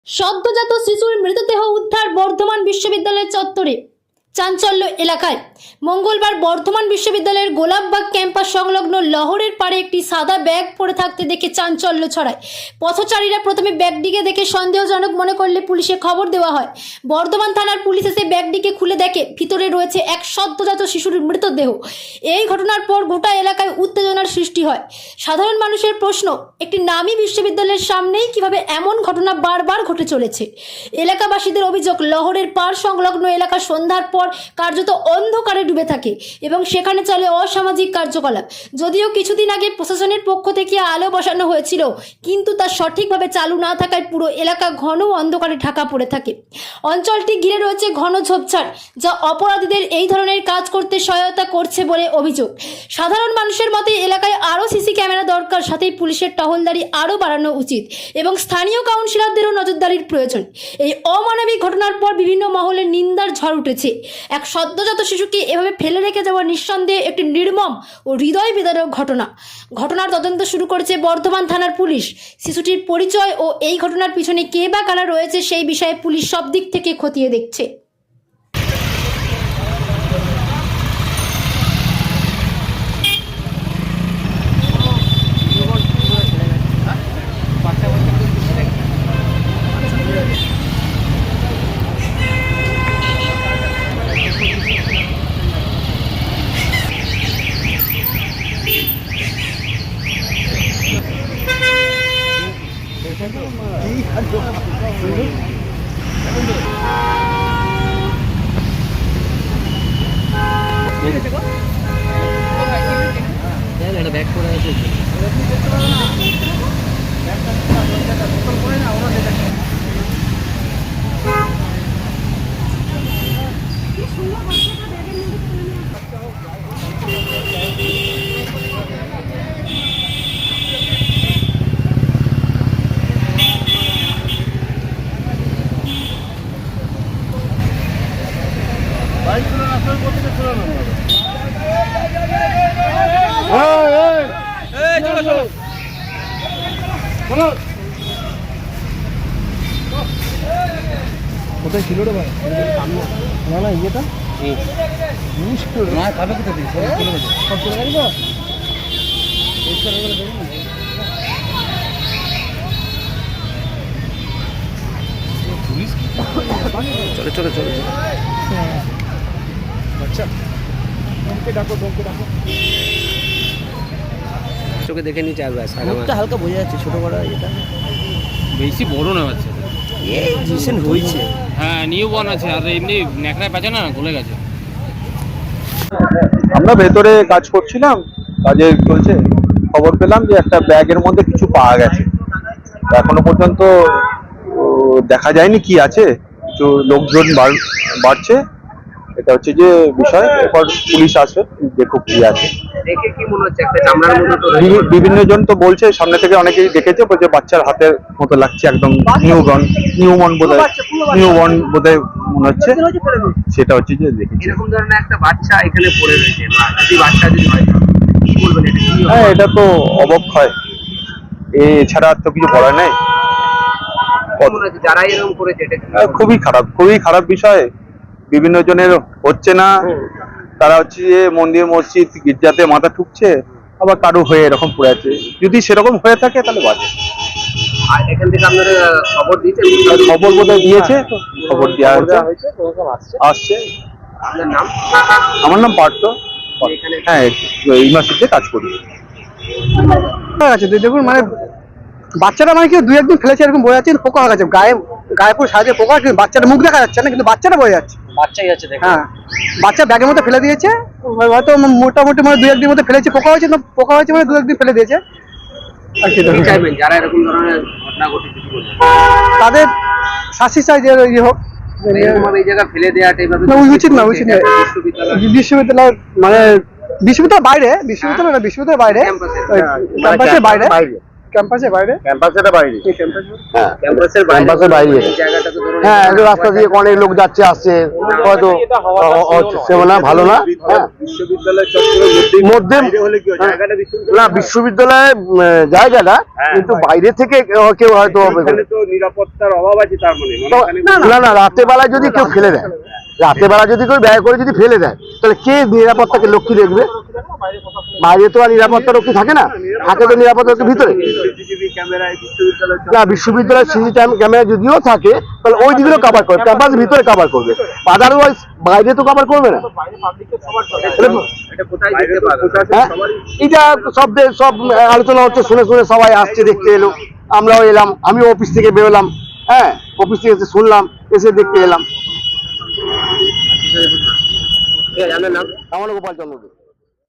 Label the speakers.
Speaker 1: সদ্যজাত শিশুর মৃতদেহ উদ্ধার বর্ধমান বিশ্ববিদ্যালয়ের চত্বরে। চাঞ্চল্য এলাকায় মঙ্গলবার বর্ধমান বিশ্ববিদ্যালয়ের গোলাপবাগ ক্যাম্পাস সংলগ্ন লহরের পাড়ে একটি সাদা ব্যাগ পড়ে থাকতে দেখে চাঞ্চল্য ছড়ায়। পথচারীরা প্রথমে ব্যাগটিকে দেখে সন্দেহজনক মনে করলে পুলিশে খবর দেওয়া হয়। বর্ধমান থানার পুলিশ এসে ব্যাগটিকে খুলে দেখে ভিতরে রয়েছে এক সদ্যজাত শিশুর মৃতদেহ। এই ঘটনার পর গোটা এলাকায় উত্তেজনার সৃষ্টি হয়। সাধারণ মানুষের প্রশ্ন, একটি নামী বিশ্ববিদ্যালয়ের সামনেই কিভাবে এমন ঘটনা বারবার ঘটে চলেছে। এলাকাবাসীদের অভিযোগ, লহরের পাড় সংলগ্ন এলাকা সন্ধ্যার পর কার্যত অন্ধকারে ডুবে থাকে এবং সেখানে চলে অসামাজিক কার্যকলাপ। যদিও কিছুদিন আগে প্রশাসনের পক্ষ থেকে আলো বসানো হয়েছিল, কিন্তু তা সঠিকভাবে চালু না থাকায় পুরো এলাকা ঘন অন্ধকারে ঢাকা পড়ে থাকে। অঞ্চলটি ঘিরে রয়েছে ঘন ঝোপঝাড়, যা অপরাধীদের এই ধরনের কাজ করতে সহায়তা করছে বলে অভিযোগ। সাধারণ মানুষের মতে এলাকায় আরও সিসি ক্যামেরা দরকার, সাথেই পুলিশের টহলদারি আরও বাড়ানো উচিত এবং স্থানীয় কাউন্সিলরদেরও নজরদারির প্রয়োজন। এই অমানবিক ঘটনার পর বিভিন্ন মহলে নিন্দার ঝড় উঠেছে। এক সদ্যজাত শিশুকে এভাবে ফেলে রেখে যাওয়া নিঃসন্দেহে একটি নির্মম ও হৃদয় বিদারক ঘটনা। ঘটনার তদন্ত শুরু করেছে বর্ধমান থানার পুলিশ। শিশুটির পরিচয় ও এই ঘটনার পিছনে কে বা কারা রয়েছে সেই বিষয়ে পুলিশ সব দিক থেকে খতিয়ে দেখছে।
Speaker 2: ব্যাগ করে আছে।
Speaker 3: কোথায় ছিল রে ভাই? না না ইয়েটা না খাবে কোথা দিয়ে সব চলে গেল
Speaker 2: চলে চলে চলে
Speaker 3: আচ্ছা দমকে ডাকো
Speaker 2: চোখে দেখে নিচে আসবে।
Speaker 3: মুখটা হালকা বোঝা যাচ্ছে, ছোট বড় এটা
Speaker 4: বেশি বড় না বাচ্চা,
Speaker 3: এই রিসেন্ট হয়েছে।
Speaker 4: হ্যাঁ নিউ বর্ন আছে, আর এমনি ন্যাকড়ায় পাচ্ছে না, গলে গেছে।
Speaker 5: আমরা ভেতরে কাজ করছিলাম, কাজে চলছে, খবর পেলাম যে একটা ব্যাগের মধ্যে কিছু পাওয়া গেছে। এখনো পর্যন্ত দেখা যায়নি কি আছে, কিছু লোকজন বাড়ছে, এটা হচ্ছে যে বিষয়। এরপর পুলিশ আসবে, দেখুক কি আছে।
Speaker 2: দেখে কি মনে হচ্ছে একটা চামড়ার মতো তো
Speaker 5: বিভিন্ন জন তো বলছে, সামনে থেকে অনেকেই দেখেছে, বলছে বাচ্চার হাতের মতো লাগছে, একদম নিউবর্ন বোধহয় মনে হচ্ছে। সেটা হচ্ছে যে দেখেছি।
Speaker 2: এরকম ধরনের একটা বাচ্চা এখানে পড়ে রয়েছে, বা যদি বাচ্চা যদি হয় কি বলবেন? এটা কি
Speaker 5: হ্যাঁ, এটা তো অবক্ষয়, এছাড়া আর তো কিছু বলার নেই।
Speaker 2: মনে হচ্ছে যারা এরকম করেছে এটা
Speaker 5: খুবই খারাপ বিষয়। বিভিন্ন জনের হচ্ছে না, তারা হচ্ছে যে মন্দির মসজিদ গির্জাতে মাথা ঠুকছে, আবার কারো হয়ে এরকম পড়ে আছে। যদি সেরকম হয়ে থাকে তাহলে বাজে।
Speaker 2: আর এখান থেকে আপনারা খবর দিয়েছেন?
Speaker 5: খবর বোধহয় দিয়েছে, খবর দেওয়া হয়েছে, আসছে।
Speaker 2: আপনার নাম?
Speaker 5: আমার নাম পার্থ। হ্যাঁ, ইউনিভার্সিটিতে কাজ করি।
Speaker 3: দেখুন, মানে বাচ্চাটা মানে কি দুই একদিন ফেলেছে এরকম বোঝা যাচ্ছে, পোকা হয়ে গেছে গায়ে পুরো সাইডে পোকা, কিন্তু বাচ্চাটা মুখ দেখা যাচ্ছে না, কিন্তু বাচ্চাটা বোঝা যাচ্ছে।
Speaker 2: বাচ্চাই আছে দেখুন।
Speaker 3: হ্যাঁ, বাচ্চা ব্যাগের মধ্যে ফেলে দিয়েছে, হয়তো মোটামুটি মানে দুই একদিন মধ্যে ফেলেছে, পোকা হয়েছে মানে দু একদিন ফেলে দিয়েছে।
Speaker 2: যারা এরকম ধরনের ঘটনা ঘটেছে
Speaker 3: তাদের শাস্তি চাই, যে ইয়ে হোক,
Speaker 2: এই জায়গা ফেলে দেওয়াটা এইভাবে
Speaker 3: উচিত না। বিশ্ববিদ্যালয় মানে বিশ্ববিদ্যালয়ের বাইরে, বিশ্ববিদ্যালয়ের বাইরে, ক্যাম্পাসের বাইরে
Speaker 5: ক্যাম্পাসের বাইরে
Speaker 2: জায়গাটা তো ধরুন
Speaker 6: হ্যাঁ একটু রাস্তা দিয়ে অনেক লোক যাচ্ছে আসছে, হয়তো সেগুলো ভালো না। হ্যাঁ
Speaker 2: বিশ্ববিদ্যালয় চত্বরের
Speaker 6: মধ্যে
Speaker 2: হলে কি হয়? জায়গাটা
Speaker 6: না বিশ্ববিদ্যালয়ের জায়গাটা, কিন্তু বাইরে থেকে কেউ হয়তো
Speaker 2: এখানে তো নিরাপত্তার অভাব আছে, তার মানে
Speaker 6: না না রাতের বেলায় যদি কেউ ফেলে দেয়, রাতের বেলা যদি কেউ ব্যয় করে যদি ফেলে দেয়, তাহলে কে নিরাপত্তাকে লক্ষ্মী দেখবে? বাইরে তো আর নিরাপত্তা রক্ষী থাকে না, থাকে তো নিরাপত্তা রক্ষী ভিতরে।
Speaker 2: সিসিটিভি ক্যামেরায় বিশ্ববিদ্যালয়
Speaker 6: না বিশ্ববিদ্যালয়ের সিসিটিভি ক্যামেরা যদিও থাকে, তাহলে ওই দিকেও কভার করবে, ক্যাম্পাসের ভিতরে কভার করবে, আদারওয়াইজ বাইরে তো কভার করবে না।
Speaker 2: এটা কোথায় দেখতে পাবে?
Speaker 6: হ্যাঁ এটা সব আলোচনা হচ্ছে, শুনে শুনে সবাই আসছে, দেখতে এলো, আমরাও এলাম, আমিও অফিস থেকে বেরোলাম, হ্যাঁ অফিস থেকে এসে শুনলাম, এসে দেখতে এলাম।
Speaker 2: জানেন নাম?
Speaker 6: আমার গোপাল চন্দ্র দে।